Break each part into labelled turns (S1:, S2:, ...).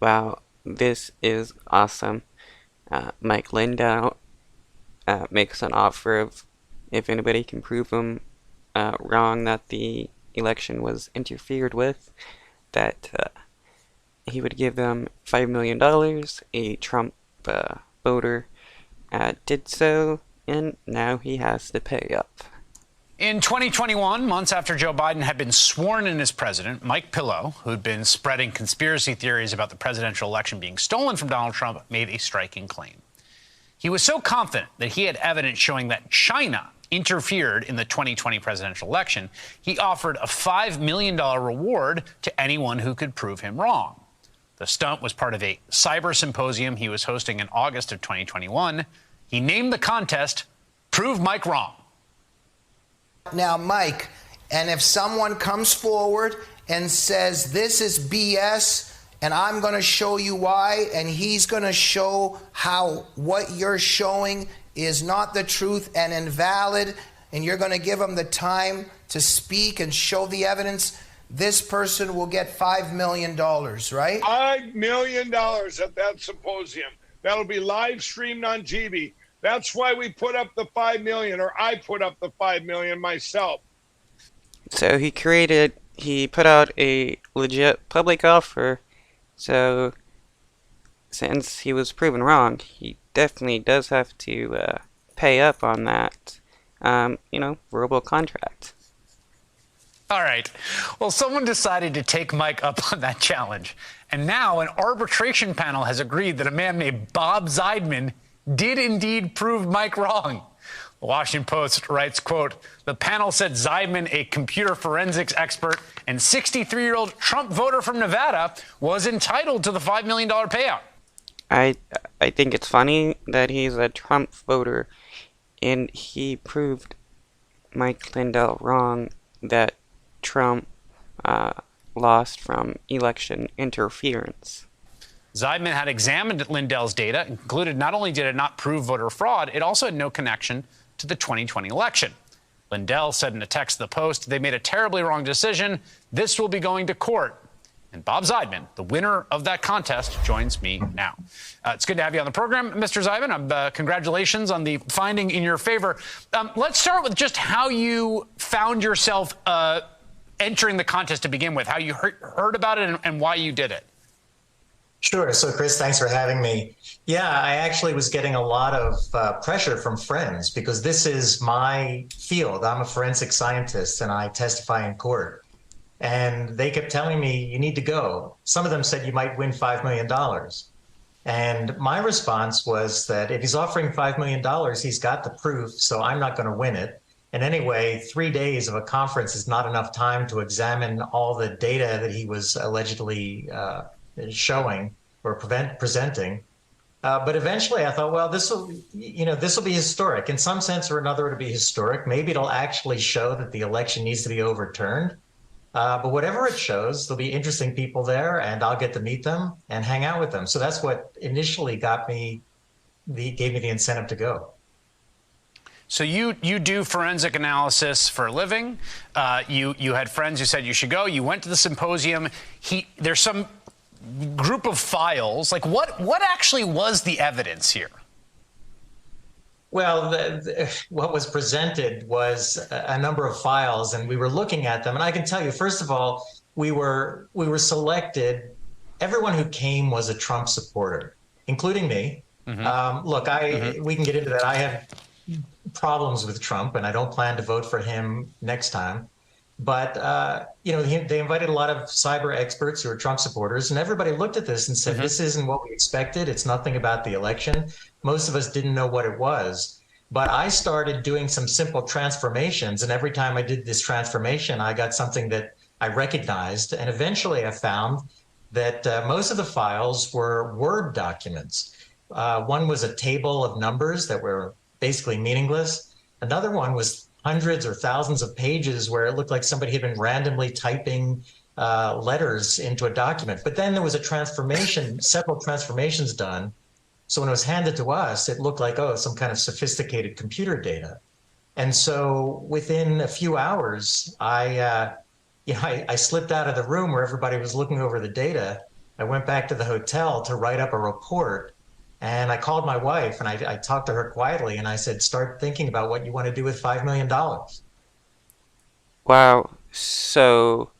S1: Wow, this is awesome. Mike Lindell makes an offer of if anybody can prove him wrong that the election was interfered with, that he would give them $5 million. A Trump voter did so, and now he has to pay up.
S2: In 2021, months after Joe Biden had been sworn in as president, Mike Pillow, who'd been spreading conspiracy theories about the presidential election being stolen from Donald Trump, made a striking claim. He was so confident that he had evidence showing that China interfered in the 2020 presidential election, he offered a $5 million reward to anyone who could prove him wrong. The stunt was part of a cyber symposium he was hosting in August of 2021. He named the contest Prove Mike Wrong.
S3: Now, Mike, and if someone comes forward and says this is BS and I'm going to show you why, and he's going to show how what you're showing is not the truth and invalid, and you're going to give him the time to speak and show the evidence, this person will get $5 million, right?
S4: $5 million at that symposium. That'll be live streamed on TV. That's why we put up the $5 million, or I put up the $5 million myself.
S1: So he put out a legit public offer. So since he was proven wrong, he definitely does have to pay up on that, verbal contract.
S2: All right. Well, someone decided to take Mike up on that challenge. And now an arbitration panel has agreed that a man named Bob Zeidman did indeed prove Mike wrong. The Washington Post writes, quote, the panel said Zeidman, a computer forensics expert and 63-year-old Trump voter from Nevada, was entitled to the $5 million payout.
S1: I think it's funny that he's a Trump voter, and he proved Mike Lindell wrong that Trump lost from election interference.
S2: Zeidman had examined Lindell's data and concluded not only did it not prove voter fraud, it also had no connection to the 2020 election. Lindell said in a text to the Post, they made a terribly wrong decision. This will be going to court. And Bob Zeidman, the winner of that contest, joins me now. It's good to have you on the program, Mr. Zeidman. Congratulations on the finding in your favor. Let's start with just how you found yourself entering the contest to begin with, how you heard about it and why you did it.
S5: Sure. So, Chris, thanks for having me. Yeah, I actually was getting a lot of pressure from friends because this is my field. I'm a forensic scientist and I testify in court. And they kept telling me, you need to go. Some of them said you might win $5 million. And my response was that if he's offering $5 million, he's got the proof, so I'm not going to win it. And anyway, 3 days of a conference is not enough time to examine all the data that he was allegedly showing or presenting. But eventually I thought, well, this will be historic. In some sense or another, it'll be historic. Maybe it'll actually show that the election needs to be overturned. But whatever it shows, there'll be interesting people there and I'll get to meet them and hang out with them. So that's what initially gave me the incentive to go.
S2: So you do forensic analysis for a living. You had friends who said you should go. You went to the symposium. There's some group of files. Like what actually was the evidence here?
S5: Well, what was presented was a number of files, and we were looking at them. And I can tell you, first of all, we were selected. Everyone who came was a Trump supporter, including me. Mm-hmm. Look, we can get into that. I have problems with Trump, and I don't plan to vote for him next time. But, they invited a lot of cyber experts who are Trump supporters, and everybody looked at this and said, this isn't what we expected. It's nothing about the election. Most of us didn't know what it was. But I started doing some simple transformations, and every time I did this transformation, I got something that I recognized. And eventually I found that most of the files were Word documents. One was a table of numbers that were basically meaningless. Another one was hundreds or thousands of pages where it looked like somebody had been randomly typing letters into a document. But then there was a transformation, several transformations done. So when it was handed to us, it looked like, some kind of sophisticated computer data. And so within a few hours, I slipped out of the room where everybody was looking over the data. I went back to the hotel to write up a report. And I called my wife and I talked to her quietly and I said, start thinking about what you want to do with $5 million.
S1: Wow. So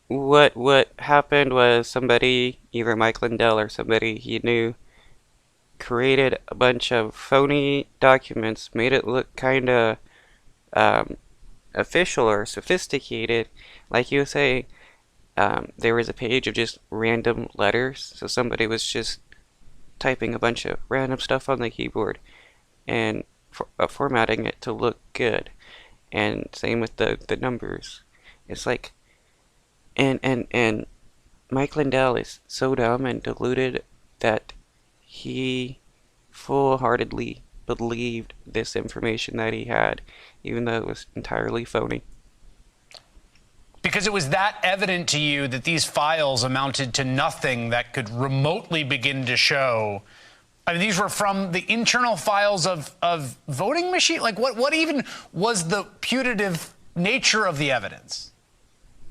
S1: what happened was somebody, either Mike Lindell or somebody he knew, created a bunch of phony documents, made it look kind of um, official or sophisticated. Like you say, there was a page of just random letters, so somebody was just typing a bunch of random stuff on the keyboard and formatting it to look good. And same with the numbers. It's like, and Mike Lindell is so dumb and deluded that he full-heartedly believed this information that he had, even though it was entirely phony.
S2: Because it was that evident to you that these files amounted to nothing that could remotely begin to show. I mean, these were from the internal files of voting machine. Like, what even was the putative nature of the evidence?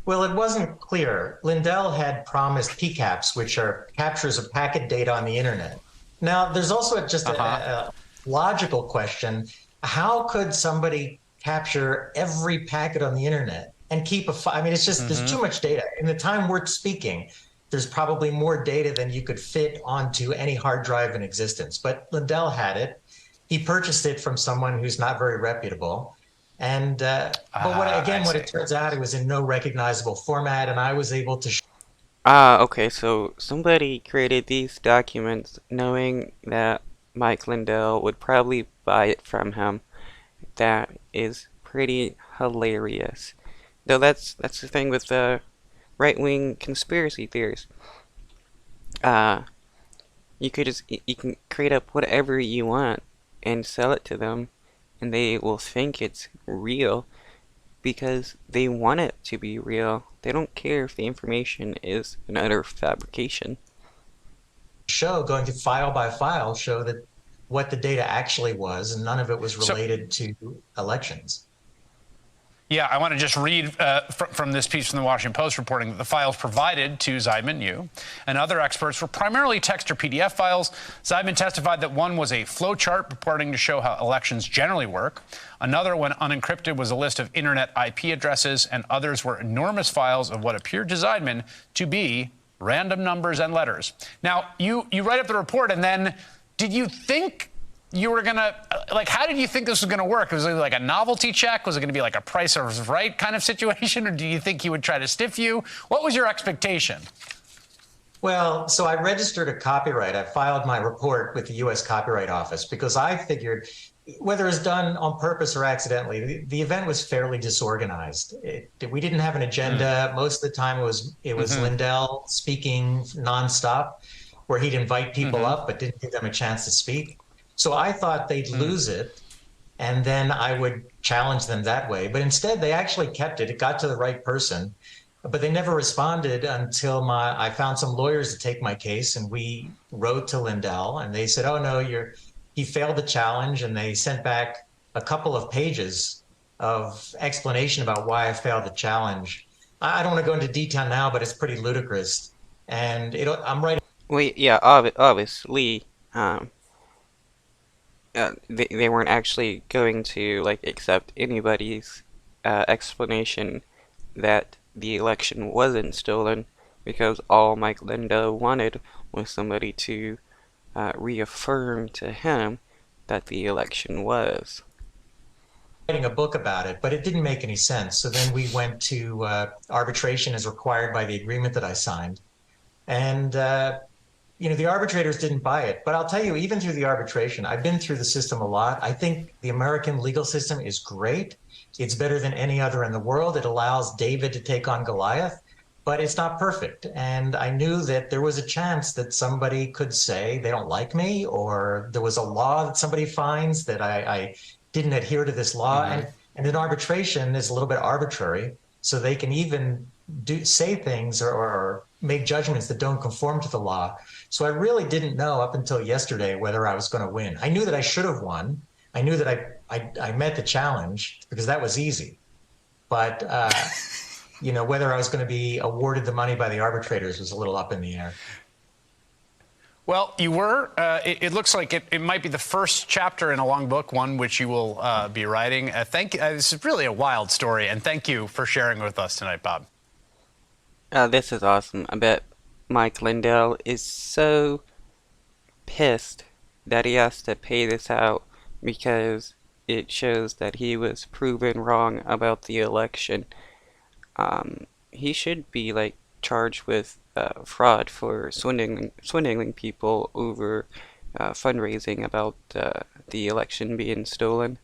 S5: Well, it wasn't clear. Lindell had promised PCAPs, which are captures of packet data on the internet. Now, there's also just a logical question. How could somebody capture every packet on the internet and keep a file? I mean, it's just, there's too much data. In the time we're speaking, there's probably more data than you could fit onto any hard drive in existence. But Lindell had it. He purchased it from someone who's not very reputable. And but what it turns out, it was in no recognizable format, and I was able to.
S1: Okay, so somebody created these documents knowing that Mike Lindell would probably buy it from him. That is pretty hilarious. Though that's the thing with the right-wing conspiracy theories. You can create up whatever you want and sell it to them, and they will think it's real because they want it to be real. They don't care if the information is an utter fabrication.
S5: Going to file by file, show that what the data actually was, and none of it was related to elections.
S2: Yeah, I want to just read from this piece from the Washington Post reporting that the files provided to Zeidman, you, and other experts were primarily text or PDF files. Zeidman testified that one was a flowchart purporting to show how elections generally work. Another, when unencrypted, was a list of internet IP addresses, and others were enormous files of what appeared to Zeidman to be random numbers and letters. Now, you write up the report, and then did you think you were going to, like, how did you think this was going to work? Was it like a novelty check? Was it going to be like a Price is Right kind of situation? Or do you think he would try to stiff you? What was your expectation?
S5: Well, so I registered a copyright. I filed my report with the U.S. Copyright Office because I figured, whether it's done on purpose or accidentally, the event was fairly disorganized. We didn't have an agenda. Most of the time it was Lindell speaking nonstop, where he'd invite people up but didn't give them a chance to speak. So I thought they'd lose it, and then I would challenge them that way. But instead, they actually kept it. It got to the right person, but they never responded until I found some lawyers to take my case, and we wrote to Lindell, and they said, "Oh no, he failed the challenge," and they sent back a couple of pages of explanation about why I failed the challenge. I don't want to go into detail now, but it's pretty ludicrous, and I'm right.
S1: Well, yeah, obviously. They weren't actually going to accept anybody's explanation that the election wasn't stolen, because all Mike Lindell wanted was somebody to reaffirm to him that the election was.
S5: Writing a book about it, but it didn't make any sense. So then we went to arbitration as required by the agreement that I signed, and the arbitrators didn't buy it. But I'll tell you, even through the arbitration, I've been through the system a lot. I think the American legal system is great. It's better than any other in the world. It allows David to take on Goliath, but it's not perfect. And I knew that there was a chance that somebody could say they don't like me, or there was a law that somebody finds that I didn't adhere to this law. And an arbitration is a little bit arbitrary, so they can even say things or make judgments that don't conform to the law. So I really didn't know up until yesterday whether I was going to win. I knew that I should have won. I knew that I met the challenge because that was easy. But whether I was going to be awarded the money by the arbitrators was a little up in the air.
S2: Well, you were. It looks like it might be the first chapter in a long book, one which you will be writing. Thank you. This is really a wild story, and thank you for sharing with us tonight, Bob.
S1: This is awesome. I bet Mike Lindell is so pissed that he has to pay this out because it shows that he was proven wrong about the election. He should be like charged with fraud for swindling people over fundraising about the election being stolen.